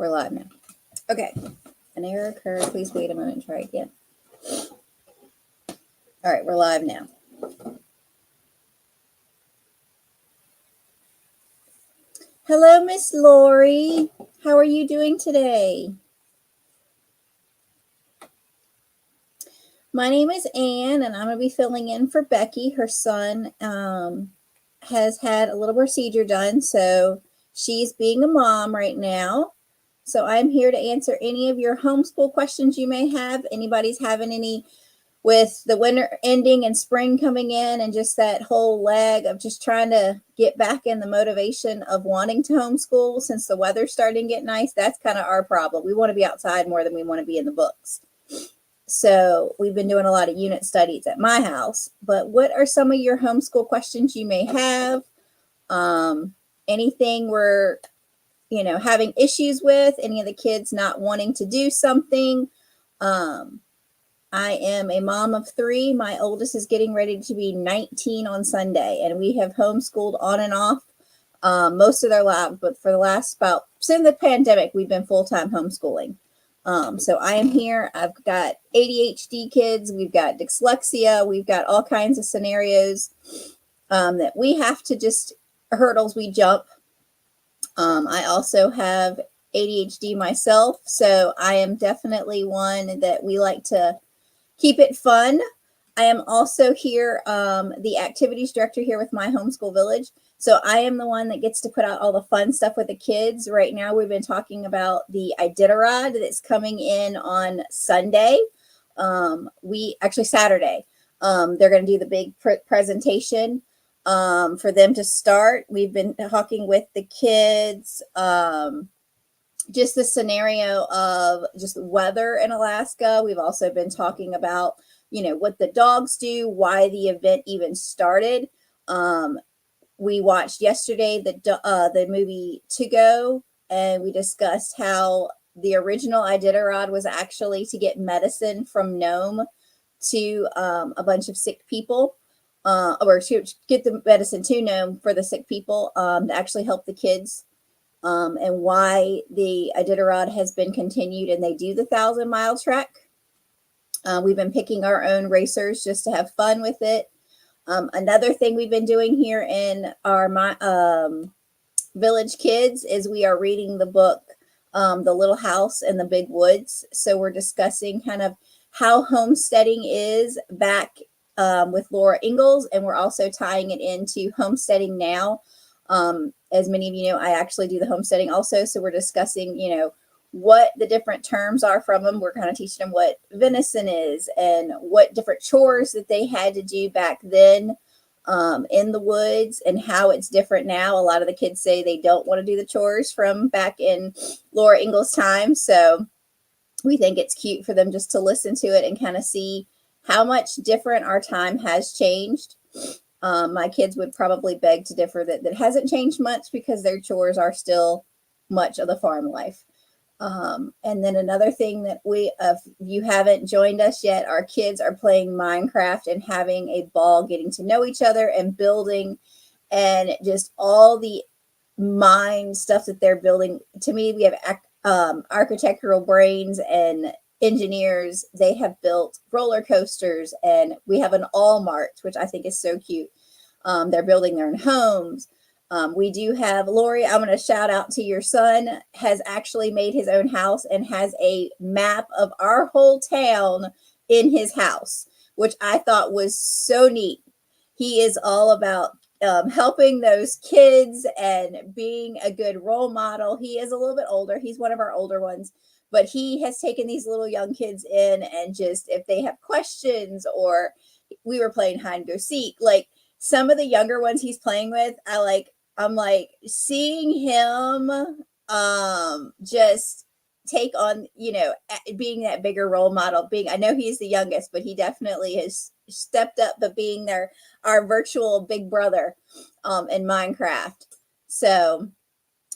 We're live now. Okay. An error occurred. Please wait a moment and try again. All right, we're live now. Hello, Miss Lori. How are you doing today? My name is Anne, and I'm going to be filling in for Becky. Her son has had a little procedure done, so she's being a mom right now. So I'm here to answer any of your homeschool questions you may have. Anybody's having any with the winter ending and spring coming in and just that whole leg of just trying to get back in the motivation of wanting to homeschool since the weather's starting to get nice. That's kind of our problem. We want to be outside more than we want to be in the books. So we've been doing a lot of unit studies at my house. But what are some of your homeschool questions you may have? Anything we're having issues with, any of the kids not wanting to do something. I am a mom of 3. My oldest is getting ready to be 19 on Sunday, and we have homeschooled on and off most of their lives. But for the last since the pandemic, we've been full-time homeschooling. So I am here. I've got ADHD kids. We've got dyslexia. We've got all kinds of scenarios that we have to just hurdles we jump. I also have ADHD myself, so I am definitely one that we like to keep it fun. I am also here, the activities director here with my homeschool village. So I am the one that gets to put out all the fun stuff with the kids. Right now, we've been talking about the Iditarod that's coming in on Sunday. Saturday. They're going to do the big presentation for them to start. We've been talking with the kids. Just the scenario of just weather in Alaska. We've also been talking about, what the dogs do, why the event even started. We watched yesterday the movie To Go, and we discussed how the original Iditarod was actually to get medicine from Nome to a bunch of sick people, or to get the medicine to Nome for the sick people to actually help the kids. And why the Iditarod has been continued, and they do the 1,000-mile trek. We've been picking our own racers just to have fun with it. Another thing we've been doing here in our village kids is we are reading the book, The Little House in the Big Woods. So we're discussing kind of how homesteading is back with Laura Ingalls, and we're also tying it into homesteading now. As many of you know, I actually do the homesteading also. So we're discussing, what the different terms are from them. We're kind of teaching them what venison is and what different chores that they had to do back then in the woods and how it's different now. A lot of the kids say they don't want to do the chores from back in Laura Ingalls' time. So we think it's cute for them just to listen to it and kind of see how much different our time has changed. My kids would probably beg to differ that hasn't changed much because their chores are still much of the farm life. And then another thing that if you haven't joined us yet, our kids are playing Minecraft and having a ball getting to know each other and building, and just all the mind stuff that they're building. To me, we have architectural brains and engineers. They have built roller coasters, and we have an all mart, which I think is so cute. They're building their own homes. We do have Lori. I'm going to shout out to your son, has actually made his own house and has a map of our whole town in his house, which I thought was so neat. He is all about helping those kids and being a good role model. He is a little bit older. He's one of our older ones, but he has taken these little young kids in, and just if they have questions, or we were playing hide and go seek, like some of the younger ones he's playing with, I'm like seeing him just take on, being that bigger role model. I know he's the youngest, but he definitely has stepped up, but being our virtual big brother in Minecraft. So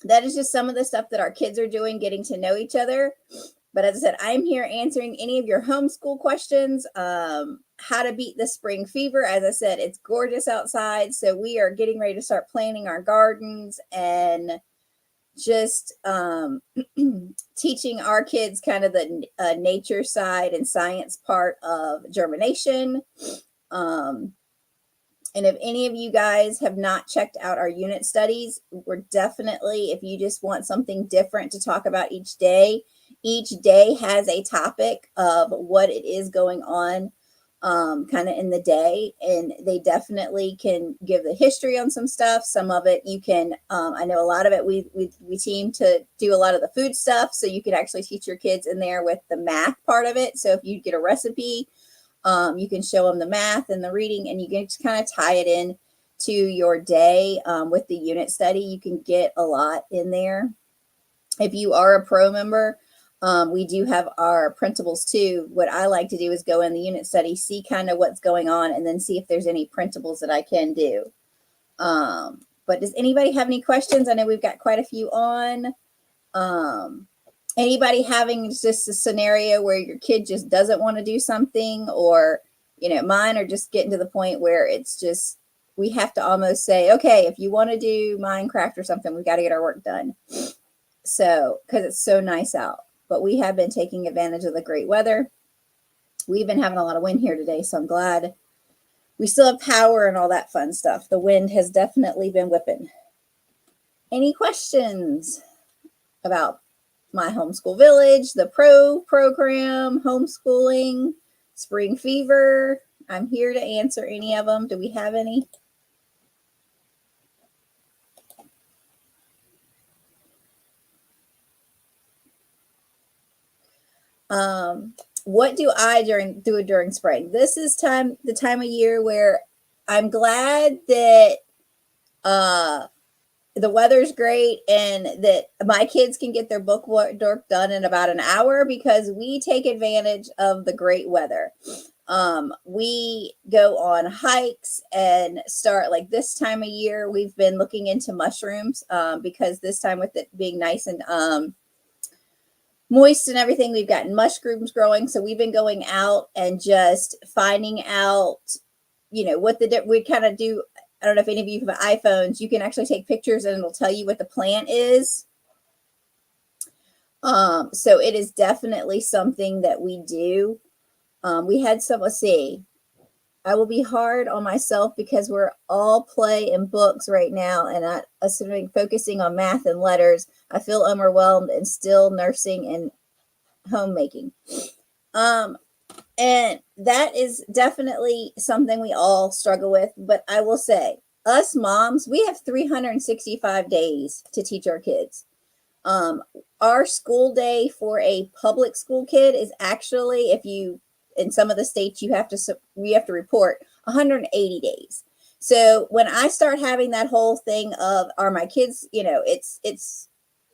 that is just some of the stuff that our kids are doing, getting to know each other. But as I said, I'm here answering any of your homeschool questions. How to beat the spring fever. As I said, it's gorgeous outside. So we are getting ready to start planting our gardens and just teaching our kids kind of the nature side and science part of germination. And if any of you guys have not checked out our unit studies, we're definitely, if you just want something different to talk about each day has a topic of what it is going on kind of in the day. And they definitely can give the history on some stuff. Some of it you can, I know a lot of it, we team to do a lot of the food stuff. So you can actually teach your kids in there with the math part of it. So if you get a recipe, you can show them the math and the reading, and you can just kind of tie it in to your day with the unit study. You can get a lot in there. If you are a pro member, we do have our printables too. What I like to do is go in the unit study, see kind of what's going on, and then see if there's any printables that I can do. But does anybody have any questions? I know we've got quite a few on. Anybody having just a scenario where your kid just doesn't want to do something, or, mine are just getting to the point where it's just, we have to almost say, okay, if you want to do Minecraft or something, we've got to get our work done. So, because it's so nice out, but we have been taking advantage of the great weather. We've been having a lot of wind here today, so I'm glad we still have power and all that fun stuff. The wind has definitely been whipping. Any questions about my homeschool village, the pro program, homeschooling, spring fever? I'm here to answer any of them. Do we have any? What do I do during spring? This is the time of year where I'm glad that the weather's great and that my kids can get their book work done in about an hour, because we take advantage of the great weather. We go on hikes and start, like this time of year, we've been looking into mushrooms because this time, with it being nice and moist and everything, we've gotten mushrooms growing. So we've been going out and just finding out, what we kind of do. I don't know if any of you have iPhones. You can actually take pictures and it'll tell you what the plant is. So it is definitely something that we do. We had some, let's see, I will be hard on myself because we're all play and books right now, and I assuming focusing on math and letters, I feel overwhelmed and still nursing and homemaking. And that is definitely something we all struggle with. But I will say, us moms, we have 365 days to teach our kids. Our school day for a public school kid is actually, if you, in some of the states, we have to report 180 days. So when I start having that whole thing of, are my kids,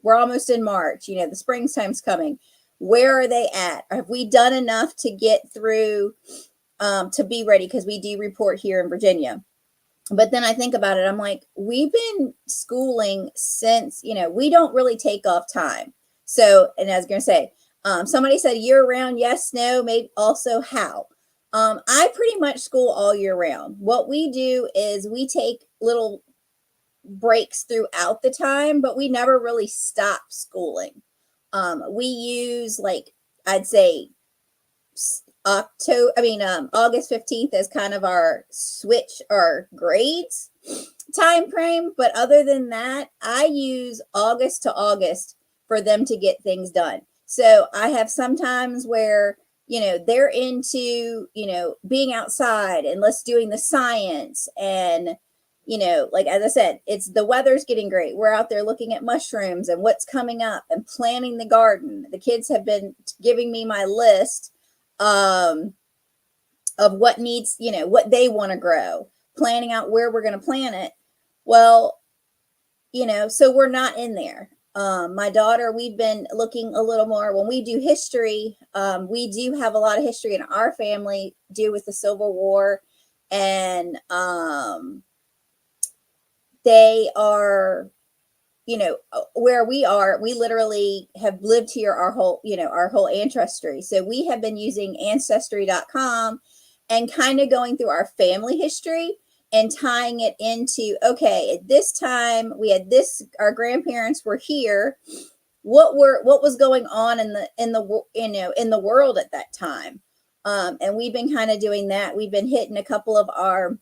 we're almost in March, the springtime's coming. Where are they at? Have we done enough to get through to be ready? Because we do report here in Virginia. But then I think about it, I'm like, we've been schooling since, we don't really take off time. So, and I was going to say, somebody said year round, yes, no, maybe also how. I pretty much school all year round. What we do is we take little breaks throughout the time, but we never really stop schooling. We use, like, I'd say August 15th as kind of our switch our grades time frame. But other than that, I use August to August for them to get things done. So I have sometimes where, they're into, being outside and let's doing the science and, like, as I said, it's the weather's getting great. We're out there looking at mushrooms and what's coming up and planting the garden. The kids have been giving me my list of what needs, what they want to grow, planning out where we're going to plant it. Well, so we're not in there. My daughter, we've been looking a little more when we do history. We do have a lot of history in our family due with the Civil War, and they are, where we are, we literally have lived here our whole ancestry. So we have been using ancestry.com and kind of going through our family history. and tying it into, okay, at this time we had this, our grandparents were here. What was going on in the world at that time? And we've been kind of doing that. We've been hitting a couple of our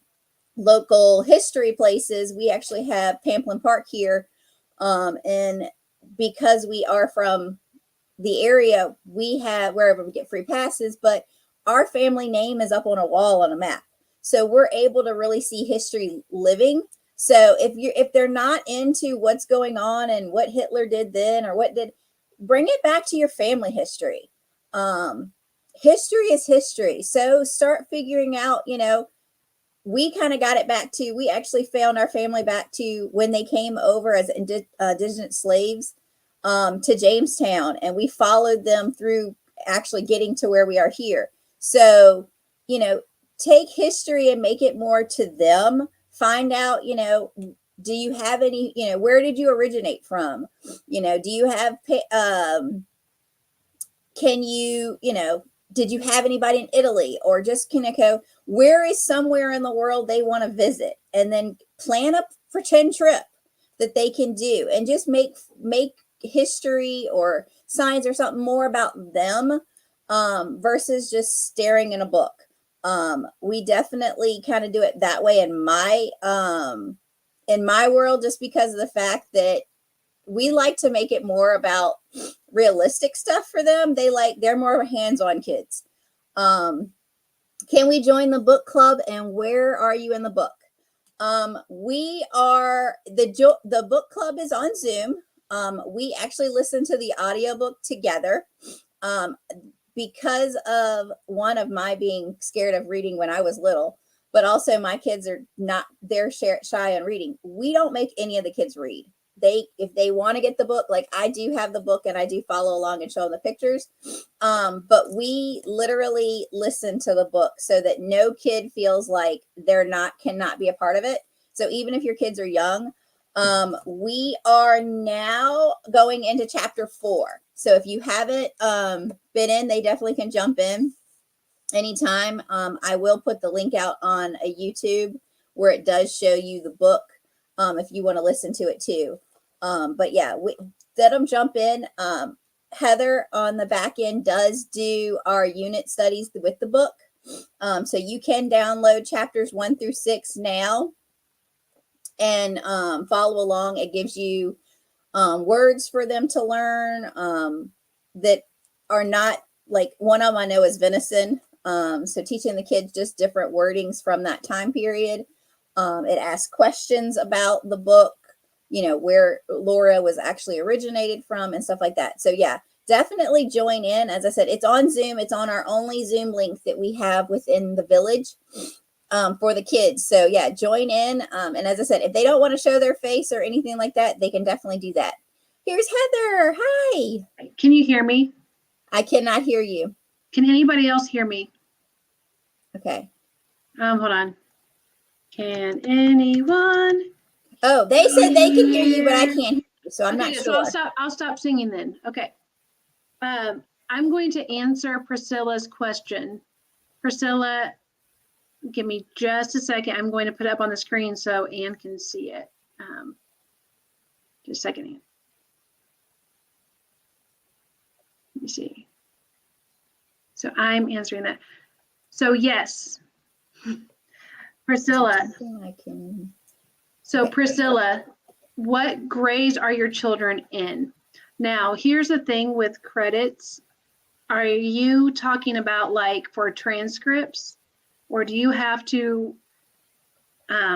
local history places. We actually have Pamplin Park here. And because we are from the area, we have wherever we get free passes, but our family name is up on a wall on a map. So we're able to really see history living. So if they're not into what's going on and what Hitler did then or bring it back to your family history. History is history. So start figuring out, we kind of got it back to, we actually found our family back to when they came over as indigenous slaves to Jamestown, and we followed them through actually getting to where we are here. So, take history and make it more to them. Find out, do you have any, where did you originate from? Do you have, can you, did you have anybody in Italy, or just where is somewhere in the world they want to visit, and then plan a pretend trip that they can do, and just make history or science or something more about them versus just staring in a book. We definitely kind of do it that way in my world, just because of the fact that we like to make it more about realistic stuff for them. They're more hands-on kids. Can we join the book club, and where are you in the book? We are, the book club is on Zoom. We actually listen to the audiobook together. Because of one of my being scared of reading when I was little, but also my kids are not, they're shy on reading. We don't make any of the kids read. If they want to get the book, like I do have the book and I do follow along and show them the pictures. But we literally listen to the book so that no kid feels like cannot be a part of it. So even if your kids are young, we are now going into chapter 4. So if you haven't been in, they definitely can jump in anytime. I will put the link out on a YouTube where it does show you the book if you want to listen to it too. But yeah, let them jump in. Heather on the back end does do our unit studies with the book. So you can download chapters 1 through 6 now and follow along. It gives you words for them to learn that are not, like one of them I know is venison. So teaching the kids just different wordings from that time period. It asks questions about the book, where Laura was actually originated from and stuff like that. So yeah, definitely join in. As I said, it's on Zoom. It's on our only Zoom link that we have within the village for the kids. So yeah, join in. And as I said, if they don't want to show their face or anything like that, they can definitely do that. Here's Heather. Hi. Can you hear me? I cannot hear you. Can anybody else hear me? Okay. Hold on. Can anyone? Oh, they said they can hear you, but I can't hear you, so I'm not sure. So I'll stop singing then. Okay. I'm going to answer Priscilla's question. Priscilla, give me just a second. I'm going to put it up on the screen so Anne can see it. Just a second, Anne. Let me see. So I'm answering that. So yes, Priscilla. So Priscilla, what grades are your children in? Now, here's the thing with credits. Are you talking about like for transcripts, or do you have to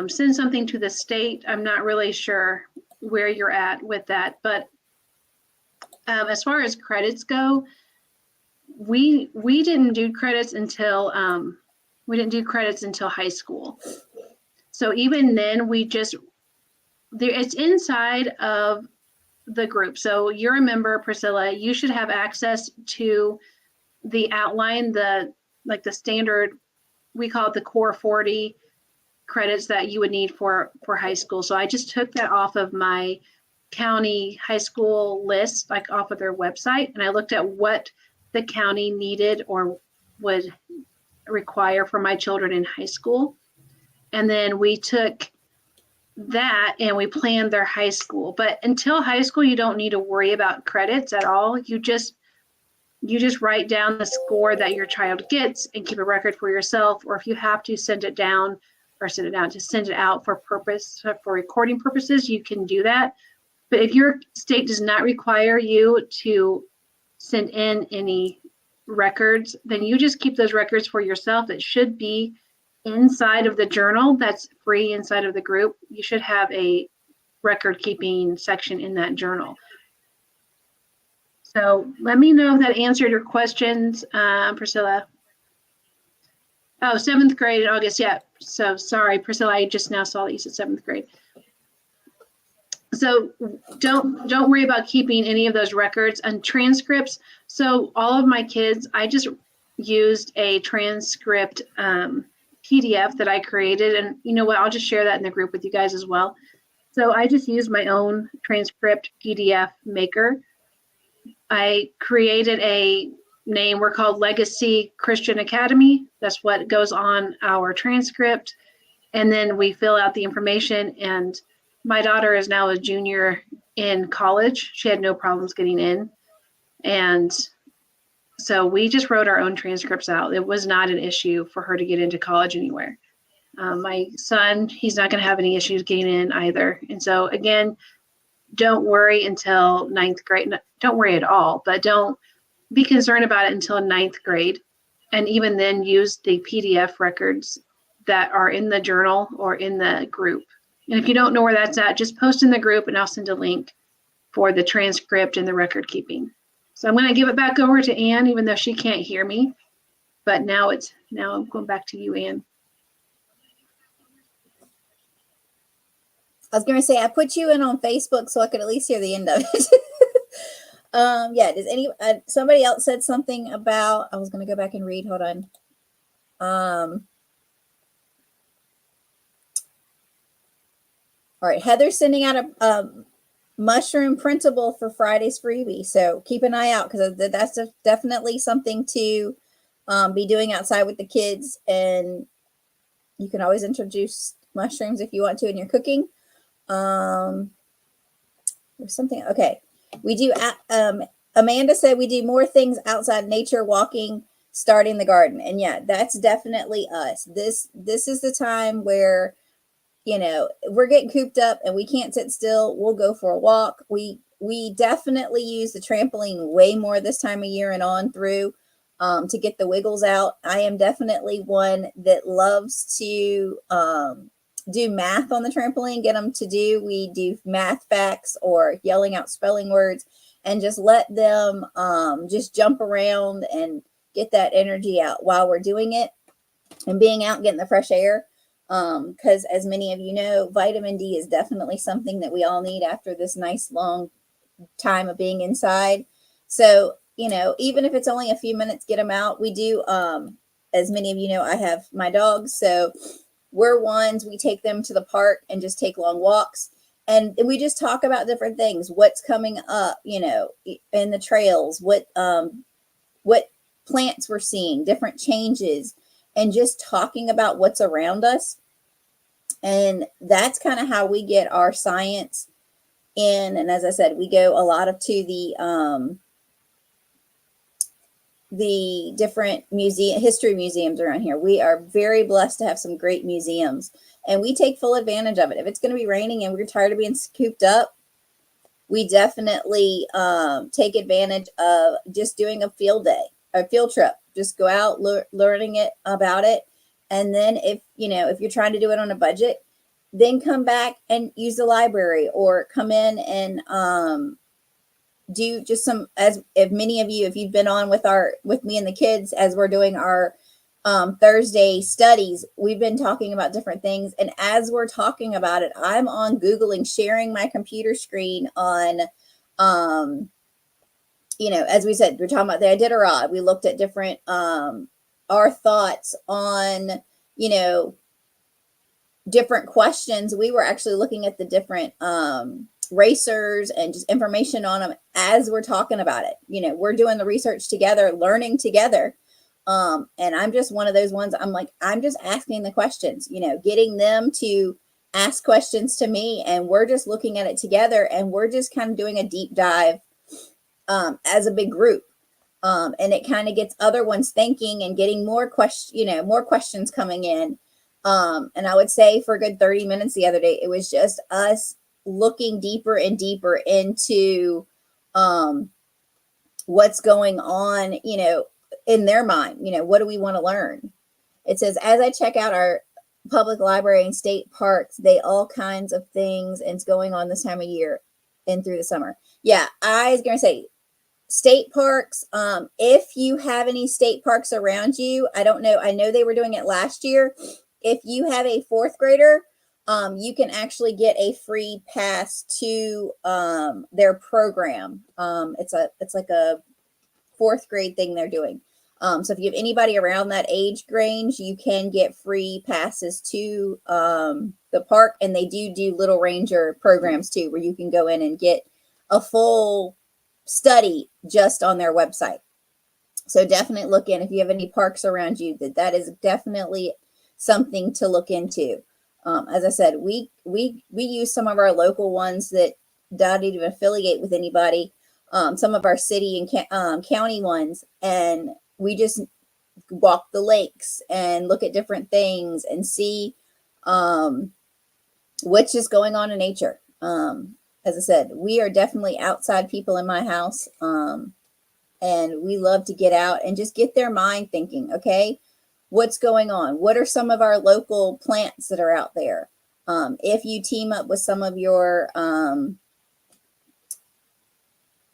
send something to the state? I'm not really sure where you're at with that, but as far as credits go, we didn't do credits until high school. So even then, it's inside of the group. So you're a member, Priscilla, you should have access to the outline, the standard, we call it the core 40 credits that you would need for high school. So I just took that off of my county high school list, like off of their website, and I looked at what the county needed or would require for my children in high school. And then we took that and we planned their high school. But until high school, you don't need to worry about credits at all. You just write down the score that your child gets and keep a record for yourself. Or if you have to send it down or send it out, just send it out for recording purposes, you can do that. But if your state does not require you to send in any records, then you just keep those records for yourself. It should be inside of the journal that's free inside of the group. You should have a record keeping section in that journal. So let me know if that answered your questions, Priscilla. Oh, 7th grade in August. Yeah. So sorry, Priscilla, I just now saw that you said 7th grade. So don't worry about keeping any of those records and transcripts. So all of my kids, I just used a transcript PDF that I created. And you know what, I'll just share that in the group with you guys as well. So I just used my own transcript PDF maker. I created a name. We're called Legacy Christian Academy. That's what goes on our transcript. And then we fill out the information. And my daughter is now a junior in college. She had no problems getting in. And so we just wrote our own transcripts out. It was not an issue for her to get into college anywhere. My son, he's not going to have any issues getting in either. And so again, don't worry until 9th grade. Don't worry at all, but don't be concerned about it until 9th grade. And even then use the PDF records that are in the journal or in the group. And if you don't know where that's at, just post in the group and I'll send a link for the transcript and the record keeping. So I'm going to give it back over to Ann, even though she can't hear me. But now I'm going back to you, Ann. I was going to say, I put you in on Facebook so I could at least hear the end of it. Yeah, does somebody else said something about, I was going to go back and read, hold on. All right, Heather's sending out a mushroom printable for Friday's freebie. So keep an eye out because that's definitely something to be doing outside with the kids. And you can always introduce mushrooms if you want to in your cooking. There's something, okay. We do, Amanda said we do more things outside nature, walking, starting the garden. And yeah, that's definitely us. This is the time where, you know, we're getting cooped up and we can't sit still. We'll go for a walk. We definitely use the trampoline way more this time of year and on through to get the wiggles out. I am definitely one that loves to do math on the trampoline, get them to do. We do math facts or yelling out spelling words and just let them just jump around and get that energy out while we're doing it and being out, getting the fresh air. Because as many of you know, vitamin D is definitely something that we all need after this nice long time of being inside. So, you know, even if it's only a few minutes, get them out. We do, as many of you know, I have my dogs. So we're ones, we take them to the park and just take long walks. And we just talk about different things, what's coming up, you know, in the trails, what plants we're seeing, different changes, and just talking about what's around us. And that's kind of how we get our science in. And as I said, we go a lot to the different history museums around here. We are very blessed to have some great museums and we take full advantage of it. If it's going to be raining and we're tired of being cooped up, we definitely take advantage of just doing a field trip. Just go out learning about it. And then if you're trying to do it on a budget, then come back and use the library or come in and do just some, if many of you, if you've been on with me and the kids, as we're doing our Thursday studies, we've been talking about different things. And as we're talking about it, I'm on Googling, sharing my computer screen on, as we said, we're talking about the Iditarod. We looked at different, our thoughts on, different questions. We were actually looking at the different racers and just information on them as we're talking about it. We're doing the research together, learning together. And I'm just one of those ones. I'm like, I'm just asking the questions, getting them to ask questions to me, and we're just looking at it together, and we're just kind of doing a deep dive as a big group. And it kind of gets other ones thinking and getting more more questions coming in. And I would say for a good 30 minutes the other day, it was just us looking deeper and deeper into what's going on, in their mind. What do we want to learn? It says, as I check out our public library and state parks, they all kinds of things and it's going on this time of year and through the summer. Yeah, I was going to say state parks. If you have any state parks around you, I don't know. I know they were doing it last year. If you have a fourth grader, you can actually get a free pass to their program. It's like a fourth grade thing they're doing. So if you have anybody around that age range, you can get free passes to the park, and they do Little Ranger programs too, where you can go in and get a full study just on their website. So definitely look in if you have any parks around you. That is definitely something to look into. As I said, we use some of our local ones that don't even affiliate with anybody. Some of our city and county ones, and we just walk the lakes and look at different things and see what's just going on in nature. As I said, we are definitely outside people in my house, and we love to get out and just get their mind thinking, okay, what's going on? What are some of our local plants that are out there? If you team up with some of your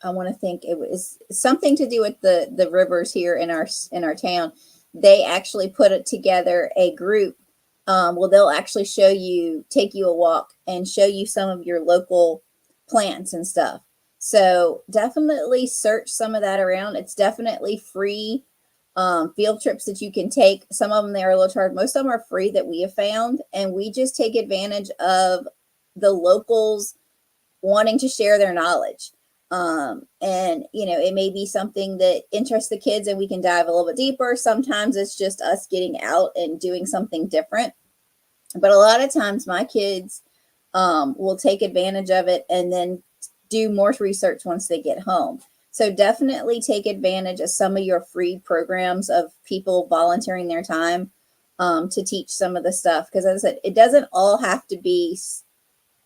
I want to think it was something to do with the rivers here in our town. They actually put it together a group. Well, they'll actually take you a walk and show you some of your local plants and stuff. So definitely search some of that around. It's definitely free field trips that you can take. Some of them, they're a little charged. Most of them are free that we have found. And we just take advantage of the locals wanting to share their knowledge. And it may be something that interests the kids and we can dive a little bit deeper. Sometimes it's just us getting out and doing something different. But a lot of times my kids will take advantage of it and then do more research once they get home. So definitely take advantage of some of your free programs of people volunteering their time to teach some of the stuff. Because as I said, it doesn't all have to be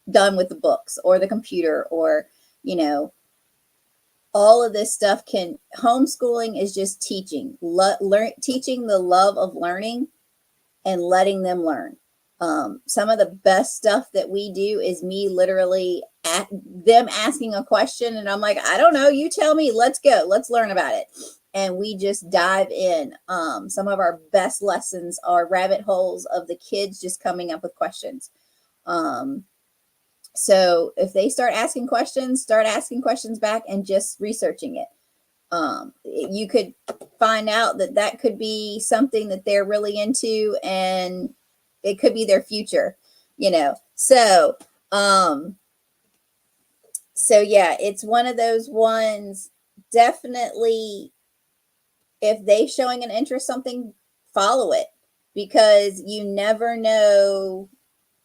done with the books or the computer or, all of this stuff homeschooling is just teaching, teaching the love of learning and letting them learn. Some of the best stuff that we do is me literally at them asking a question. And I'm like, I don't know, you tell me, let's go, let's learn about it. And we just dive in. Some of our best lessons are rabbit holes of the kids just coming up with questions. So if they start asking questions back and just researching it. You could find out that could be something that they're really into and it could be their future, So, yeah, it's one of those ones. Definitely, if they showing an interest, something, follow it, because you never know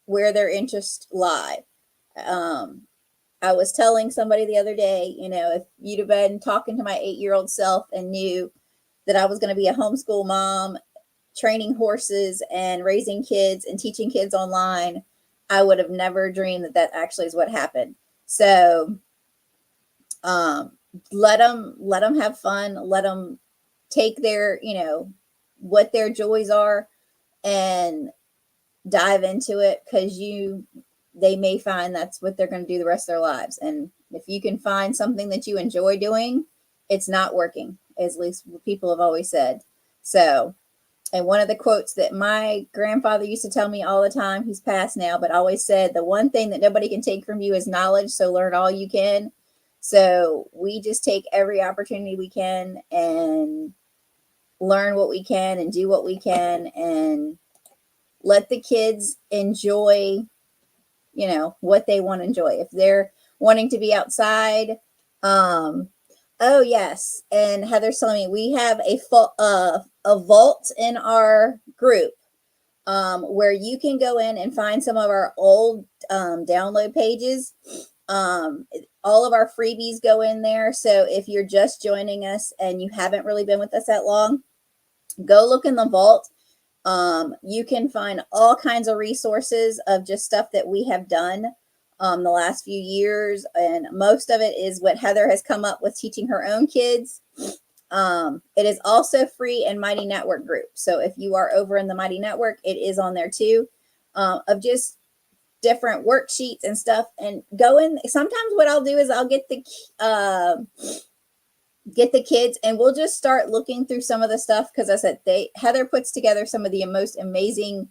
where their interests lie. I was telling somebody the other day, if you'd have been talking to my 8-year-old self and knew that I was going to be a homeschool mom, training horses and raising kids and teaching kids online, I would have never dreamed that actually is what happened. So let them have fun. Let them take their, what their joys are and dive into it, because they may find that's what they're going to do the rest of their lives. And if you can find something that you enjoy doing, it's not working, at least people have always said. So, and one of the quotes that my grandfather used to tell me all the time, he's passed now, but always said, the one thing that nobody can take from you is knowledge. So learn all you can. So we just take every opportunity we can and learn what we can and do what we can and let the kids enjoy what they want to enjoy. If they're wanting to be outside, oh yes. And Heather's telling me we have a a vault in our group where you can go in and find some of our old download pages. All of our freebies go in there. So if you're just joining us and you haven't really been with us that long, go look in the vault. You can find all kinds of resources of just stuff that we have done the last few years. And most of it is what Heather has come up with teaching her own kids. It is also free in Mighty Network group. So if you are over in the Mighty Network, it is on there too, of just different worksheets and stuff. And go in. Sometimes what I'll do is I'll get the kids and we'll just start looking through some of the stuff. Cause I said, Heather puts together some of the most amazing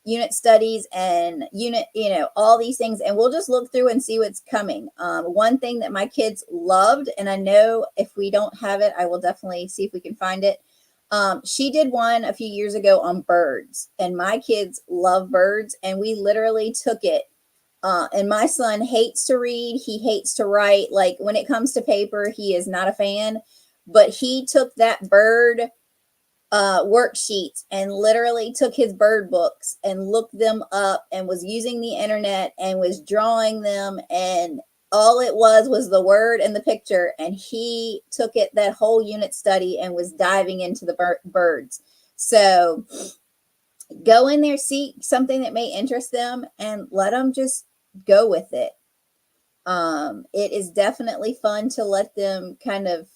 unit studies and all these things. And we'll just look through and see what's coming. One thing that my kids loved, and I know if we don't have it, I will definitely see if we can find it. She did one a few years ago on birds, and my kids love birds. And we literally took it. And my son hates to read. He hates to write. Like when it comes to paper, he is not a fan, but he took that bird worksheets and literally took his bird books and looked them up and was using the internet and was drawing them. And all it was the word and the picture. And he took it that whole unit study and was diving into the birds. So go in there, see something that may interest them and let them just go with it. It is definitely fun to let them kind of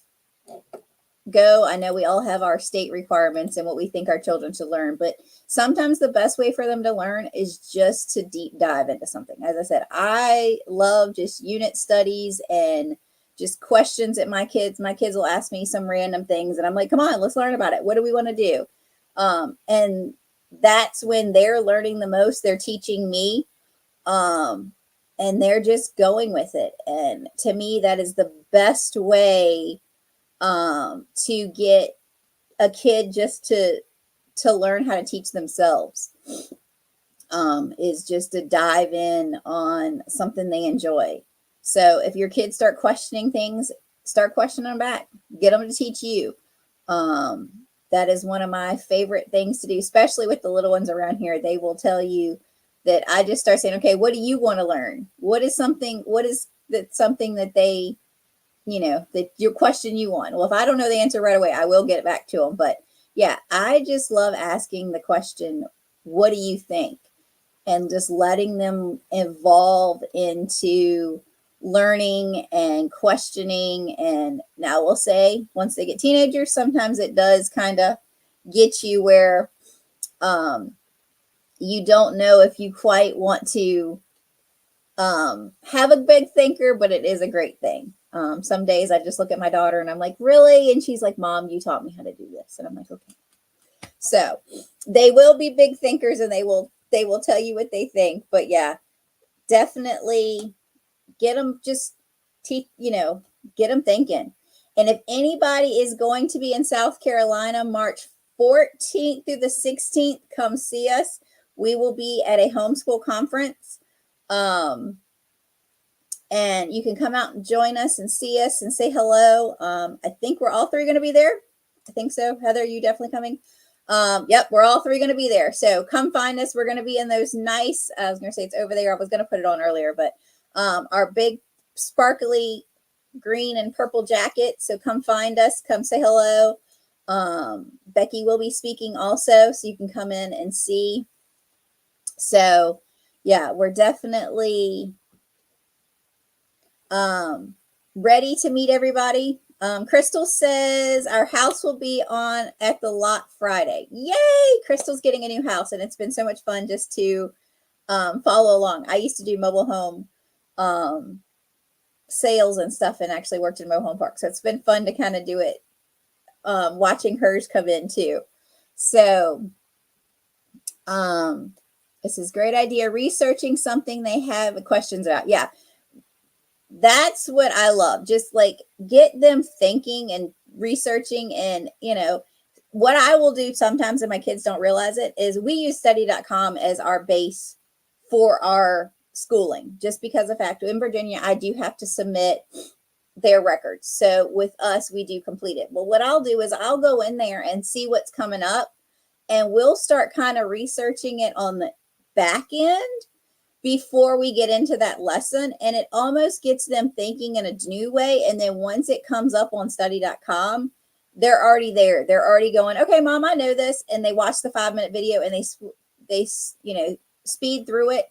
go. I know we all have our state requirements and what we think our children should learn, but sometimes the best way for them to learn is just to deep dive into something. As I said, I love just unit studies and just questions at my kids. My kids will ask me some random things and I'm like, come on, let's learn about it. What do we want to do? And that's when they're learning the most. They're teaching me. And they're just going with it. And to me, that is the best way to get a kid just to learn how to teach themselves, is just to dive in on something they enjoy. So if your kids start questioning things, start questioning them back, get them to teach you. That is one of my favorite things to do, especially with the little ones around here. They will tell you that I just start saying, okay, what do you want to learn? What is something that they, that your question you want? Well, if I don't know the answer right away, I will get it back to them. But yeah, I just love asking the question, what do you think? And just letting them evolve into learning and questioning. And now we'll say once they get teenagers, sometimes it does kind of get you where, you don't know if you quite want to have a big thinker, but it is a great thing. Some days I just look at my daughter and I'm like, really? And she's like, Mom, you taught me how to do this. And I'm like, okay. So they will be big thinkers and they will tell you what they think. But yeah, definitely get them get them thinking. And if anybody is going to be in South Carolina, March 14th through the 16th, come see us. We will be at a homeschool conference. And you can come out and join us and see us and say hello. I think we're all three going to be there. I think so. Heather, you definitely coming? Yep, we're all three going to be there. So come find us. We're going to be in those nice, I was going to say it's over there. I was going to put it on earlier, but our big sparkly green and purple jacket. So come find us. Come say hello. Becky will be speaking also, so you can come in and see. So yeah, we're definitely ready to meet everybody. Crystal says our house will be on at the lot Friday. Yay! Crystal's getting a new house and it's been so much fun just to follow along. I used to do mobile home sales and stuff and actually worked in mobile home park. So it's been fun to kind of do it, watching hers come in too. So this is a great idea. Researching something they have questions about. Yeah. That's what I love. Just like get them thinking and researching. And, what I will do sometimes, and my kids don't realize it, is we use study.com as our base for our schooling, just because of the fact in Virginia, I do have to submit their records. So with us, we do complete it. Well, what I'll do is I'll go in there and see what's coming up, and we'll start kind of researching it on the back end before we get into that lesson. And it almost gets them thinking in a new way. And then once it comes up on study.com, they're already there. They're already going, okay, Mom, I know this. And they watch the 5-minute video and they speed through it,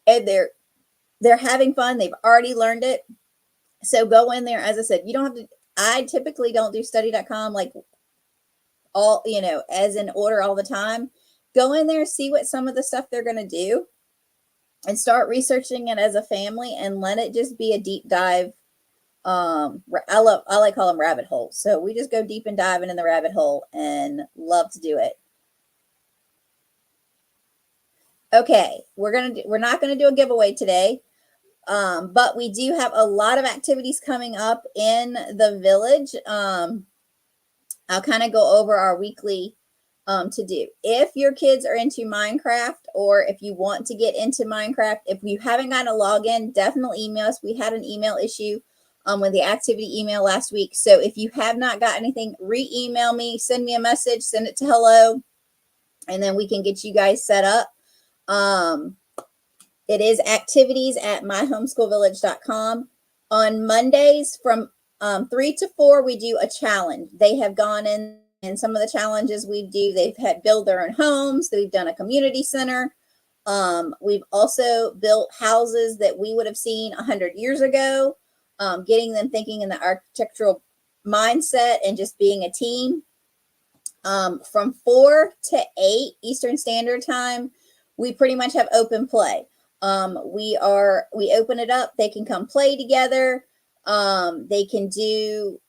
and they're having fun. They've already learned it. So go in there. As I said, you don't have to, I typically don't do study.com like all, as in order all the time. Go in there, see what some of the stuff they're going to do, and start researching it as a family, and let it just be a deep dive. I like call them rabbit holes. So we just go deep and diving in the rabbit hole, and love to do it. Okay, we're not gonna do a giveaway today, but we do have a lot of activities coming up in the village. I'll kind of go over our weekly to do. If your kids are into Minecraft, or if you want to get into Minecraft, if you haven't gotten a login, definitely email us. We had an email issue with the activity email last week. So if you have not got anything, re-email me, send me a message, send it to hello, and then we can get you guys set up. It is activities@myhomeschoolvillage.com. On Mondays from 3 to 4, we do a challenge. They have gone in, and some of the challenges we do, they've had build their own homes. We've done a community center. We've also built houses that we would have seen 100 years ago, getting them thinking in the architectural mindset and just being a team. From 4 to 8 Eastern Standard Time, we pretty much have open play. We open it up. They can come play together. They can do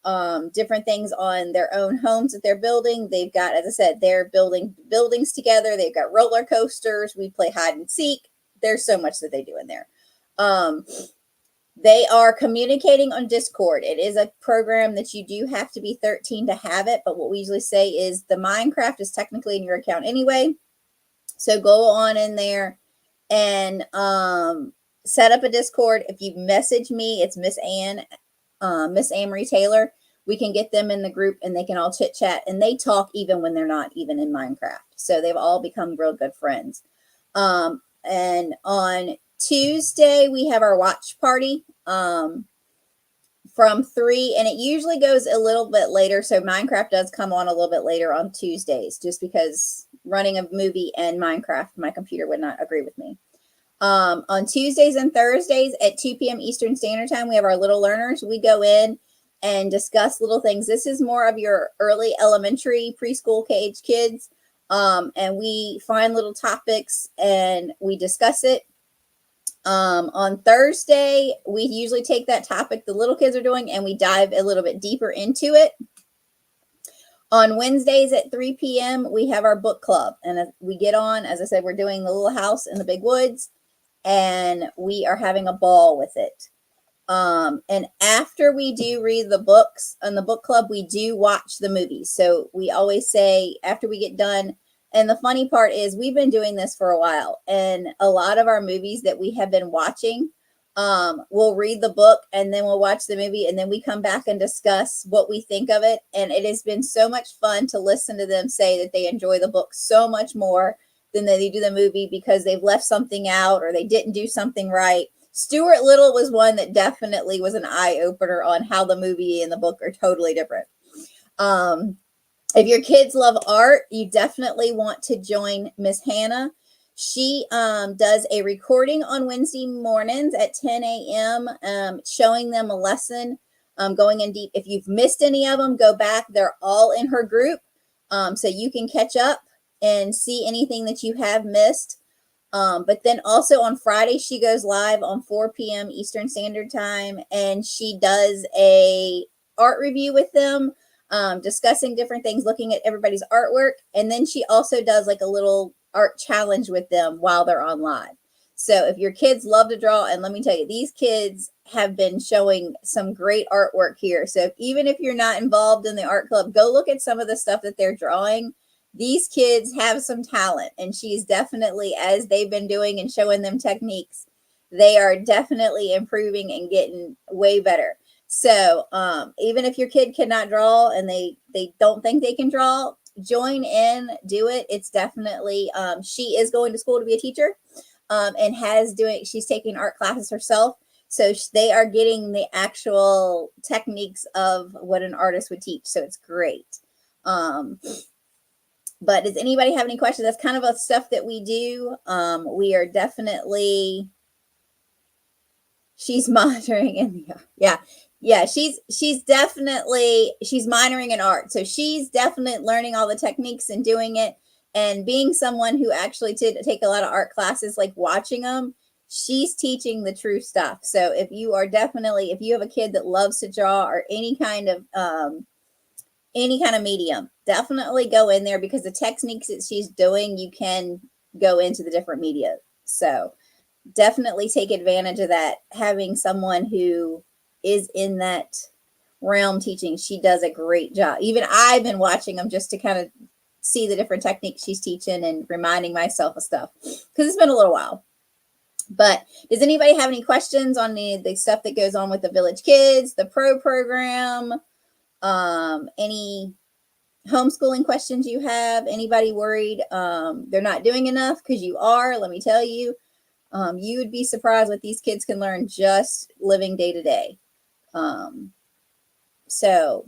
different things on their own homes that they're building. They've got, as I said, they're building buildings together. They've got roller coasters. We play hide and seek. There's so much that they do in there. They are communicating on Discord. It is a program that you do have to be 13 to have it, but what we usually say is the Minecraft is technically in your account anyway. So go on in there and set up a Discord. If you message me, it's Miss Amory Taylor. We can get them in the group, and they can all chit chat, and they talk even when they're not even in Minecraft. So they've all become real good friends. And on Tuesday, we have our watch party from 3, and it usually goes a little bit later. So Minecraft does come on a little bit later on Tuesdays, just because running a movie and Minecraft, my computer would not agree with me. On Tuesdays and Thursdays at 2 p.m. Eastern Standard Time, we have our little learners. We go in and discuss little things. This is more of your early elementary, preschool age kids. And we find little topics and we discuss it. On Thursday, we usually take that topic the little kids are doing and we dive a little bit deeper into it. On Wednesdays at 3 p.m., we have our book club. And we get on, as I said, we're doing The Little House in the Big Woods, and we are having a ball with it. And after we do read the books on the book club, we do watch the movies. So we always say after we get done, and the funny part is we've been doing this for a while, and a lot of our movies that we have been watching, we'll read the book and then we'll watch the movie, and then we come back and discuss what we think of it. And it has been so much fun to listen to them say that they enjoy the book so much more than they do the movie, because they've left something out or they didn't do something right. Stuart Little was one that definitely was an eye-opener on how the movie and the book are totally different. If your kids love art, you definitely want to join Miss Hannah. She does a recording on Wednesday mornings at 10 a.m. Showing them a lesson, going in deep. If you've missed any of them, go back. They're all in her group, so you can catch up and see anything that you have missed. But then also on Friday, she goes live on 4 p.m. Eastern Standard Time, and she does a art review with them, discussing different things, looking at everybody's artwork. And then she also does like a little art challenge with them while they're on live. So if your kids love to draw, and let me tell you, these kids have been showing some great artwork here. So even if you're not involved in the art club, go look at some of the stuff that they're drawing. These kids have some talent, and she's definitely, as they've been doing and showing them techniques, they are definitely improving and getting way better. So even if your kid cannot draw and they don't think they can draw, join in, do it. It's definitely, she is going to school to be a teacher, and she's taking art classes herself. So they are getting the actual techniques of what an artist would teach. So it's great. But does anybody have any questions? That's kind of a stuff that we do. We are definitely, she's monitoring in the art. Yeah. She's definitely, she's minoring in art. So she's definitely learning all the techniques and doing it. And being someone who actually did take a lot of art classes, like watching them, she's teaching the true stuff. So if you have a kid that loves to draw or any kind of medium, definitely go in there, because the techniques that she's doing, you can go into the different media. So definitely take advantage of that. Having someone who is in that realm teaching, she does a great job. Even I've been watching them just to kind of see the different techniques she's teaching and reminding myself of stuff, because it's been a little while. But does anybody have any questions on the stuff that goes on with the Village Kids, the Pro program? Any homeschooling questions you have? Anybody worried they're not doing enough? Because you are. Let me tell you, you would be surprised what these kids can learn just living day to day. So,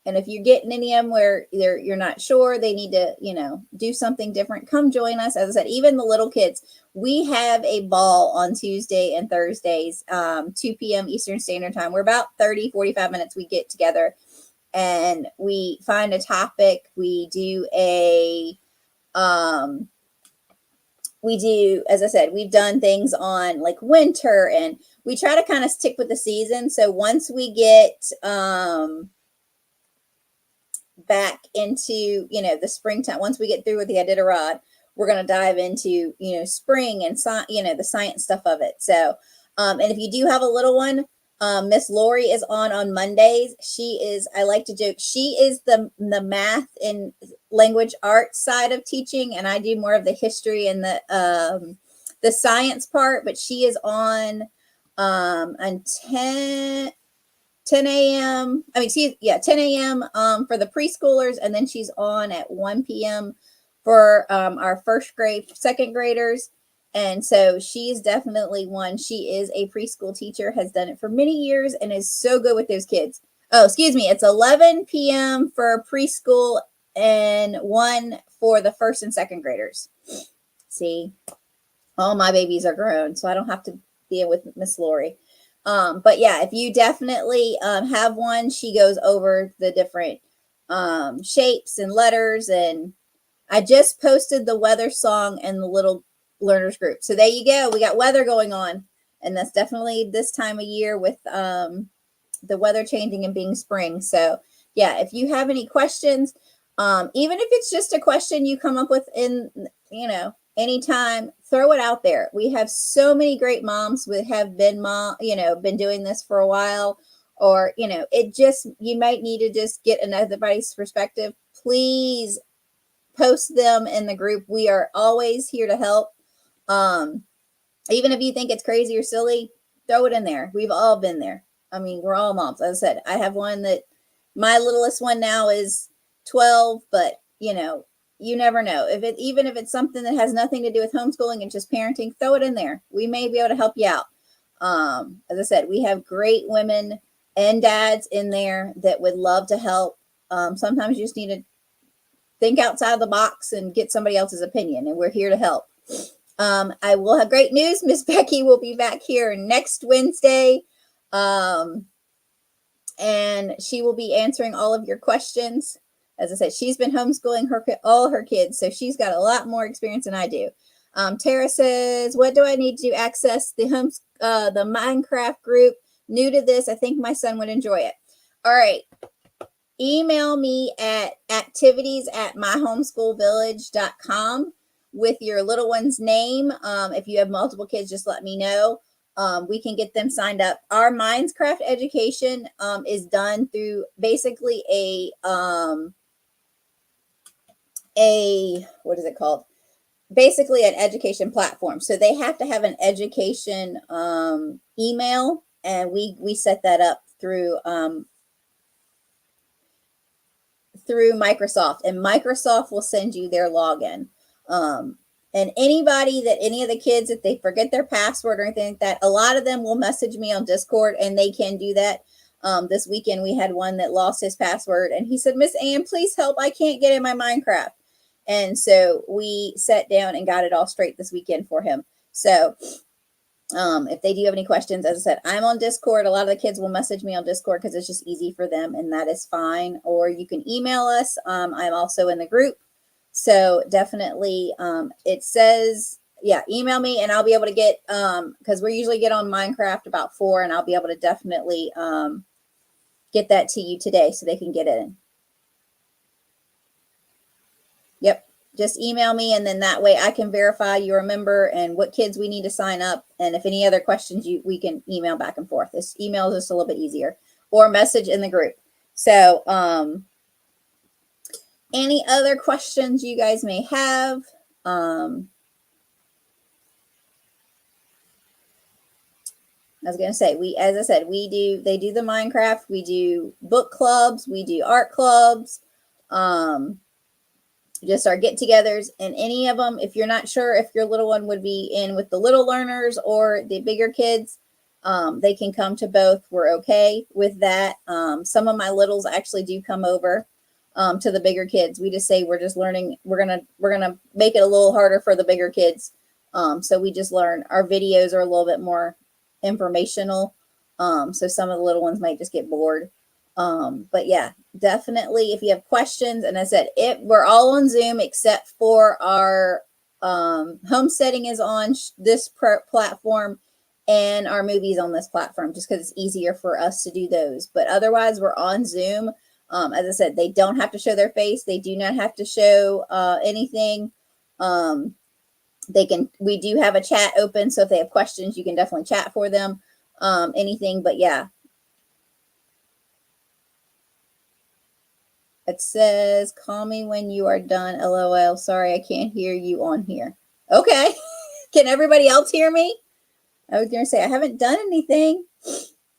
and if you're getting any of them where you're not sure, they need to, do something different, come join us. As I said, even the little kids, we have a ball on Tuesday and Thursdays, 2 p.m. Eastern Standard Time. We're about 45 minutes we get together, and we find a topic. We do as I said, we've done things on like winter, and we try to kind of stick with the season. So once we get back into, the springtime, once we get through with the Iditarod, we're going to dive into, spring and, the science stuff of it. So, and if you do have a little one, Miss Lori is on Mondays. I like to joke, she is the math and language arts side of teaching, and I do more of the history and the science part. But she is on 10 a.m. 10 a.m. For the preschoolers, and then she's on at 1 p.m. for our first grade, second graders. And so she's definitely one. She is a preschool teacher, has done it for many years, and is so good with those kids. Oh, excuse me. It's 11 p.m. for preschool and 1 for the first and second graders. See, all my babies are grown, so I don't have to deal with Miss Lori. But yeah, if you definitely have one, she goes over the different shapes and letters. And I just posted the weather song in the little learners group. So there you go. We got weather going on, and that's definitely this time of year with the weather changing and being spring. So yeah, if you have any questions, even if it's just a question you come up with in, anytime, throw it out there. We have so many great moms who have been been doing this for a while, or, you might need to just get everybody's perspective. Please post them in the group. We are always here to help. Even if you think it's crazy or silly, throw it in there. We've all been there. I mean, we're all moms. As I said, I have one that my littlest one now is 12, but you never know. Even if it's something that has nothing to do with homeschooling and just parenting, throw it in there. We may be able to help you out. As I said, we have great women and dads in there that would love to help. Sometimes you just need to think outside the box and get somebody else's opinion, and we're here to help. I will have great news. Miss Becky will be back here next Wednesday. And she will be answering all of your questions. As I said, she's been homeschooling all her kids, so she's got a lot more experience than I do. Tara says, "What do I need to access the Minecraft group? New to this, I think my son would enjoy it." All right. Email me at activities@myhomeschoolvillage.com with your little one's name. If you have multiple kids, just let me know. We can get them signed up. Our Minecraft education is done through basically what is it called? Basically an education platform. So they have to have an education email, and we set that up through Microsoft, and Microsoft will send you their login. And any of the kids, if they forget their password or anything like that, a lot of them will message me on Discord, and they can do that. This weekend we had one that lost his password, and he said, Miss Ann, please help. I can't get in my Minecraft. And so we sat down and got it all straight this weekend for him. So if they do have any questions, as I said, I'm on Discord. A lot of the kids will message me on Discord because it's just easy for them, and that is fine. Or you can email us. I'm also in the group. So definitely, it says, yeah, email me, and I'll be able to get, because we usually get on Minecraft about 4, and I'll be able to definitely get that to you today so they can get it in. Yep. Just email me, and then that way I can verify you're a member and what kids we need to sign up. And if any other questions, we can email back and forth. This email is just a little bit easier, or message in the group. So, any other questions you guys may have? I was going to say, as I said, they do the Minecraft, we do book clubs, we do art clubs, just our get-togethers, and any of them, if you're not sure if your little one would be in with the little learners or the bigger kids, they can come to both. We're okay with that. Some of my littles actually do come over to the bigger kids. We just say we're just learning. We're gonna make it a little harder for the bigger kids. So we just learn. Our videos are a little bit more informational. So some of the little ones might just get bored. But yeah, definitely if you have questions, and I said we're all on Zoom except for our homesteading is on this platform, and our movies on this platform, just because it's easier for us to do those. But otherwise, we're on Zoom. As I said, they don't have to show their face. They do not have to show anything. We do have a chat open, so if they have questions, you can definitely chat for them. Anything, but yeah. It says, call me when you are done. LOL. Sorry, I can't hear you on here. Okay. Can everybody else hear me? I was going to say, I haven't done anything.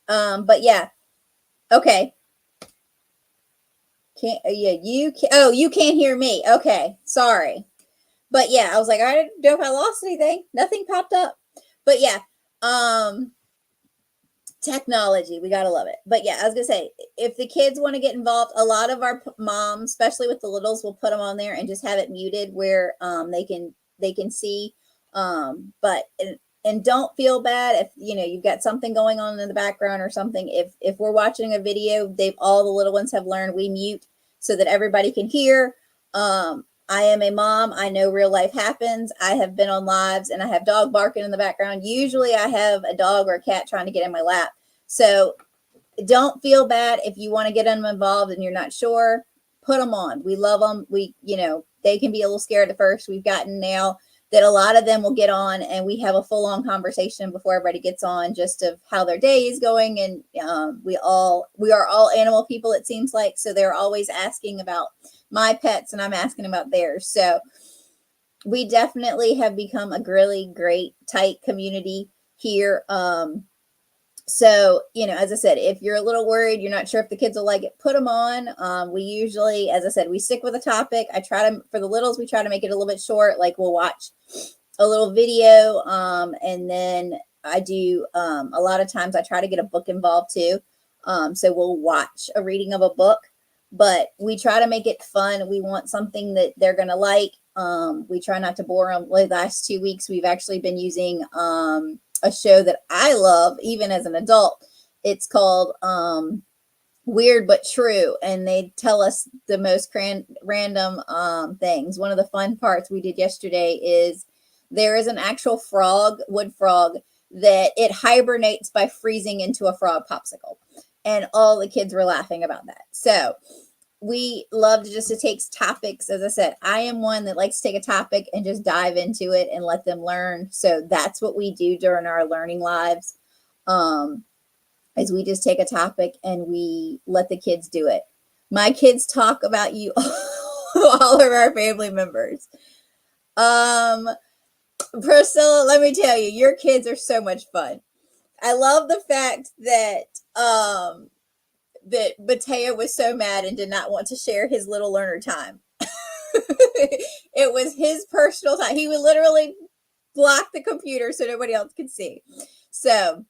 But yeah. Okay. You can't hear me. Okay. Sorry. But yeah, I was like, I don't know if I lost anything. Nothing popped up. But yeah. Technology, we gotta love it. But yeah, I was gonna say, if the kids want to get involved, a lot of our moms, especially with the littles, will put them on there and just have it muted where they can see. But don't feel bad if you've got something going on in the background or something. If we're watching a video, all the little ones have learned we mute so that everybody can hear. I am a mom. I know real life happens. I have been on lives and I have dog barking in the background. Usually I have a dog or a cat trying to get in my lap. So don't feel bad if you want to get them involved and you're not sure. Put them on. We love them. They can be a little scared at first. We've gotten now that a lot of them will get on and we have a full-on conversation before everybody gets on, just of how their day is going. And we are all animal people, it seems like. So they're always asking about my pets and I'm asking about theirs. So we definitely have become a really great, tight community here. So, as I said, if you're a little worried, you're not sure if the kids will like it, put them on. We usually, as I said, we stick with a topic. For the littles, we try to make it a little bit short. Like we'll watch a little video. And then I do, a lot of times I try to get a book involved too. So we'll watch a reading of a book, but we try to make it fun. We want something that they're going to like. We try not to bore them. The last 2 weeks, we've actually been using, a show that I love, even as an adult. It's called Weird But True, and they tell us the most random things. One of the fun parts we did yesterday is there is an actual wood frog, that it hibernates by freezing into a frog popsicle, and all the kids were laughing about that. So we love to take topics. As I said, I am one that likes to take a topic and just dive into it and let them learn. So that's what we do during our learning lives, is we just take a topic and we let the kids do it. My kids talk about you, all of our family members. Priscilla, let me tell you, your kids are so much fun. I love the fact that that Mateo was so mad and did not want to share his little learner time. It was his personal time. He would literally block the computer so nobody else could see. So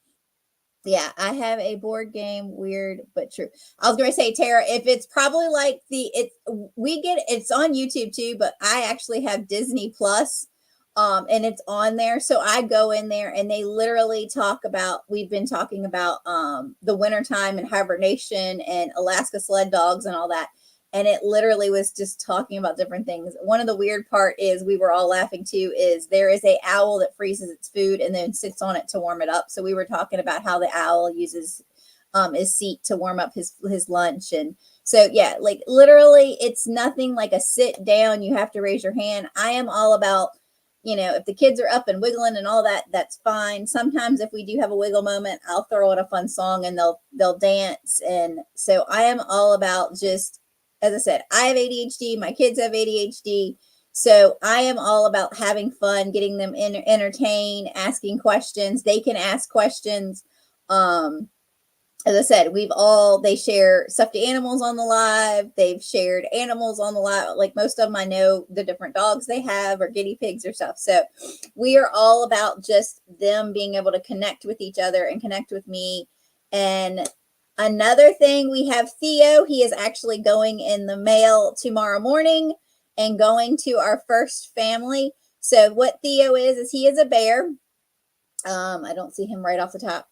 yeah, I have a board game, weird but true. I was going to say, Tara, if it's probably like it's on YouTube too, but I actually have Disney Plus, and it's on there. So I go in there and they literally we've been talking about the wintertime and hibernation and Alaska sled dogs and all that. And it literally was just talking about different things. One of the weird part is we were all laughing too is there is a owl that freezes its food and then sits on it to warm it up. So we were talking about how the owl uses his seat to warm up his lunch. And so, yeah, like literally it's nothing like a sit down. You have to raise your hand. I am all about, if the kids are up and wiggling and all that, that's fine. Sometimes if we do have a wiggle moment, I'll throw in a fun song and they'll dance. And so I am all about just, as I said, I have ADHD. My kids have ADHD. So I am all about having fun, getting them entertained, asking questions. They can ask questions. As I said, they share stuffed animals on the live. They've shared animals on the live. Like most of them, I know the different dogs they have or guinea pigs or stuff. So we are all about just them being able to connect with each other and connect with me. And another thing, we have Theo. He is actually going in the mail tomorrow morning and going to our first family. So what Theo is he is a bear. I don't see him right off the top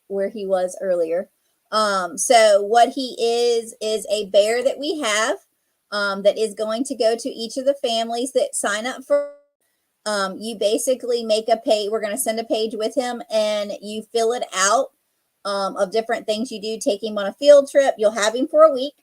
where he was earlier. So what he is a bear that we have that is going to go to each of the families that sign up for. You basically make a page. We're going to send a page with him and you fill it out of different things you do. Take him on a field trip. You'll have him for a week.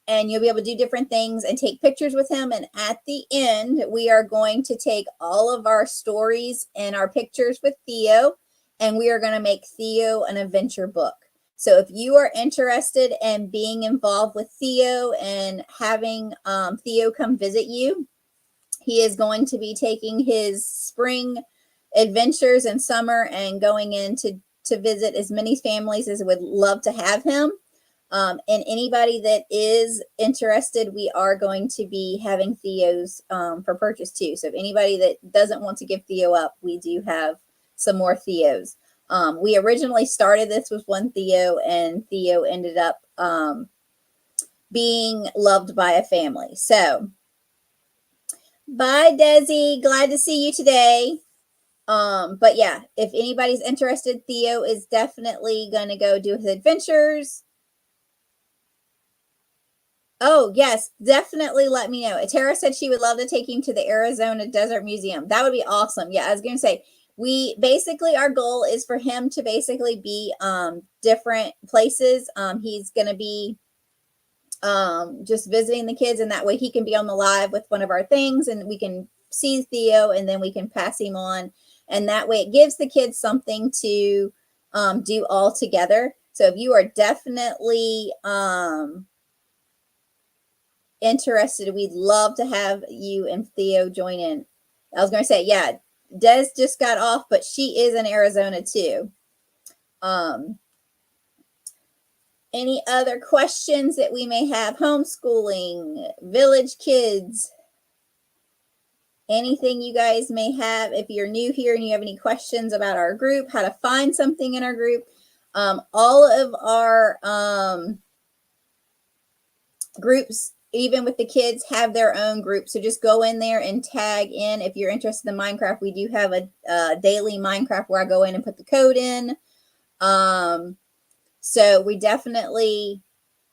And you'll be able to do different things and take pictures with him. And at the end, we are going to take all of our stories and our pictures with Theo, and we are going to make Theo an adventure book. So if you are interested in being involved with Theo and having Theo come visit you, he is going to be taking his spring adventures in summer and going in to visit as many families as would love to have him. And anybody that is interested, we are going to be having Theos for purchase too. So if anybody that doesn't want to give Theo up, we do have some more Theos. We originally started this with one Theo, and Theo ended up being loved by a family. So bye, Desi. Glad to see you today. But yeah, if anybody's interested, Theo is definitely going to go do his adventures. Oh, yes, definitely let me know. Tara said she would love to take him to the Arizona Desert Museum. That would be awesome. Yeah, I was going to say, our goal is for him to basically be different places. He's going to be just visiting the kids, and that way he can be on the live with one of our things and we can see Theo and then we can pass him on. And that way it gives the kids something to do all together. So if you are definitely interested, we'd love to have you and Theo join in. I was going to say, yeah, Des just got off, but she is in Arizona too. Any other questions that we may have? Homeschooling, village kids, anything you guys may have. If you're new here and you have any questions about our group, how to find something in our group, all of our groups, even with the kids, have their own group. So just go in there and tag in. If you're interested in Minecraft, we do have a daily Minecraft where I go in and put the code in. So we definitely,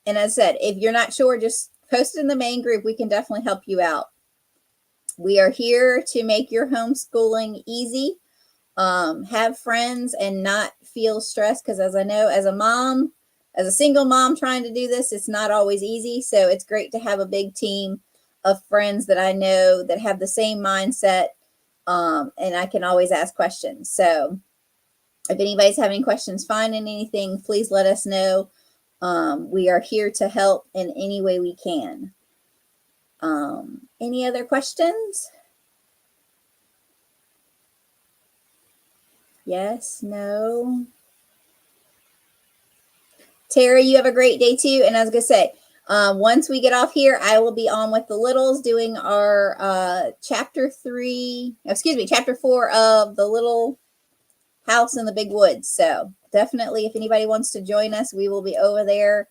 and as I said, if you're not sure, just post it in the main group. We can definitely help you out. We are here to make your homeschooling easy. Have friends and not feel stressed, because as I know, as a single mom trying to do this, it's not always easy. So it's great to have a big team of friends that I know that have the same mindset, and I can always ask questions. So if anybody's having questions, finding anything, please let us know. We are here to help in any way we can. Any other questions? Yes, no. Tara, you have a great day too. And I was going to say, once we get off here, I will be on with the littles doing our chapter 4 of the Little House in the Big Woods. So definitely, if anybody wants to join us, we will be over there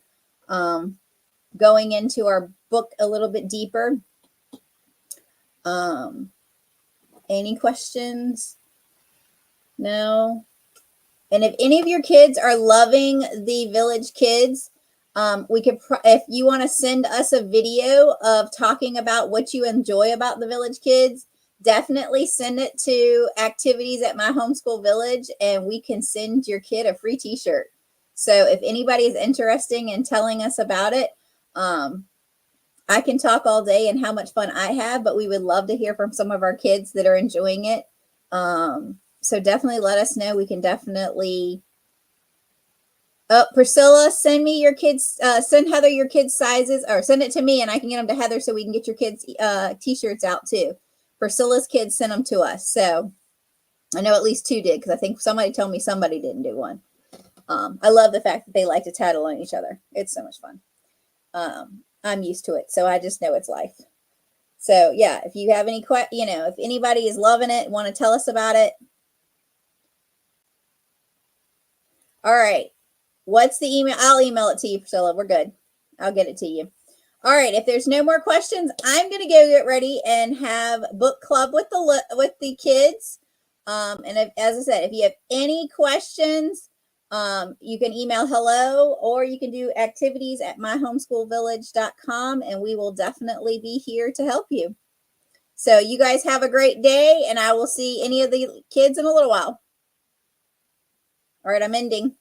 going into our book a little bit deeper. Any questions? No? And if any of your kids are loving the Village Kids, we could, if you want to send us a video of talking about what you enjoy about the Village Kids, definitely send it to activities at My Homeschool Village, and we can send your kid a free t-shirt. So if anybody is interested in telling us about it, I can talk all day and how much fun I have, but we would love to hear from some of our kids that are enjoying it. So definitely let us know. We can definitely. Oh, Priscilla, send me your kids, send Heather your kids' sizes, or send it to me and I can get them to Heather so we can get your kids' t-shirts out too. Priscilla's kids sent them to us. So I know at least 2 did, because I think somebody told me somebody didn't do one. I love the fact that they like to tattle on each other. It's so much fun. I'm used to it, so I just know it's life. So yeah, if you have any if anybody is loving it, want to tell us about it. All right. What's the email? I'll email it to you, Priscilla. We're good. I'll get it to you. All right. If there's no more questions, I'm going to go get ready and have book club with the kids. And as I said, if you have any questions, you can email hello, or you can do activities at myhomeschoolvillage.com, and we will definitely be here to help you. So you guys have a great day, and I will see any of the kids in a little while. All right, I'm ending.